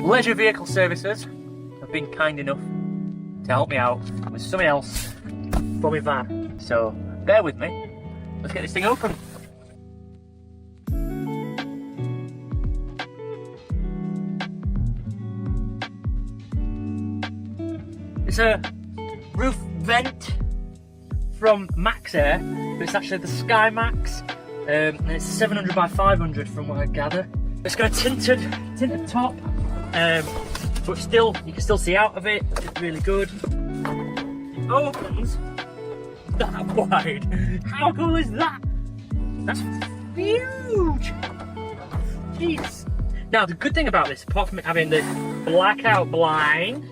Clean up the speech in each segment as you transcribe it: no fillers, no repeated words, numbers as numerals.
Leisure Vehicle Services have been kind enough to help me out with something else for my van. So bear with me. Let's get this thing open. It's a roof vent from Max Air, but it's actually the Skymaxx, and it's 700 by 500 from what I gather. It's got a tinted top, but still, you can still see out of it. It's really good. It opens that wide. How cool is that? That's huge. Jeez. Now the good thing about this, apart from it having the blackout blind,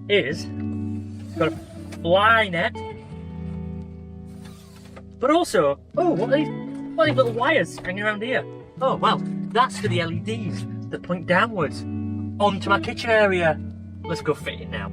is it's got a fly net, but also, oh, what are these little wires hanging around here? Oh, well, that's for the LEDs that point downwards onto my kitchen area. Let's go fit it now.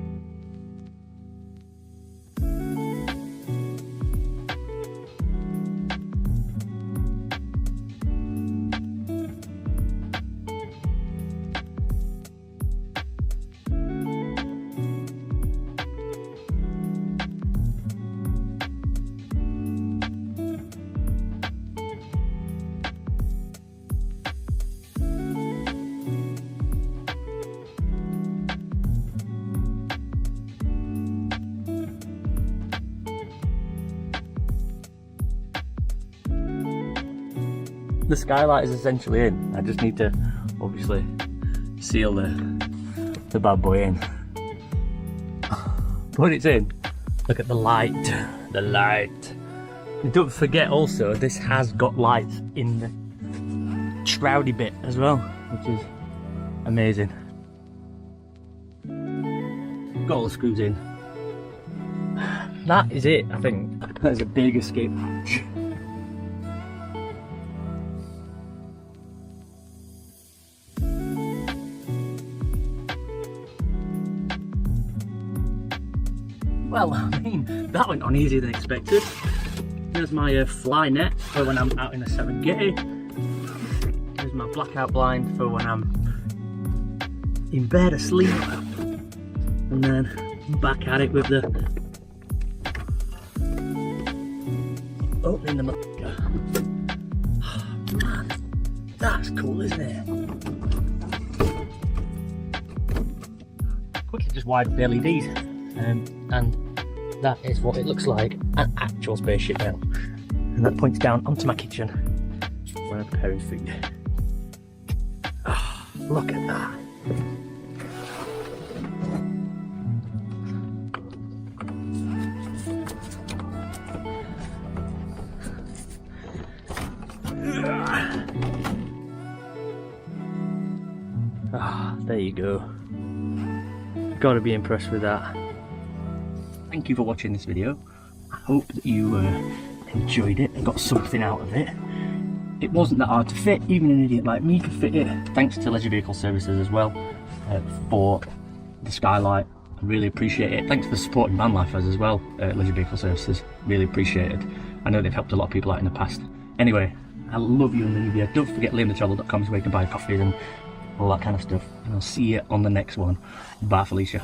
The skylight is essentially in. I just need to obviously seal the bad boy in. But it's in. Look at the light. The light. And don't forget also, this has got lights in the shroudy bit as well, which is amazing. Got all the screws in. That is it, I think. That is a big escape hatch. Well, I mean, that went on easier than expected. There's my fly net for when I'm out in the Serengeti. There's my blackout blind for when I'm in bed asleep. And then back at it with the opening the motherfucker. Oh, man, that's cool, isn't it? Quickly just wired the LEDs. And that is what it looks like, an actual spaceship now. And that points down onto my kitchen when I'm preparing food. Oh, look at that. Ah, there you go. Gotta be impressed with that. Thank you for watching this video. I hope that you enjoyed it and got something out of it. It wasn't that hard to fit, even an idiot like me could fit it. Thanks to Leisure Vehicle Services as well for the skylight. I really appreciate it. Thanks for supporting van lifers as well, Leisure Vehicle Services. Really appreciate it. I know they've helped a lot of people out in the past. Anyway, I love you in the new video. Don't forget liamthetravel.com is where you can buy coffees and all that kind of stuff. And I'll see you on the next one. Bye, Felicia.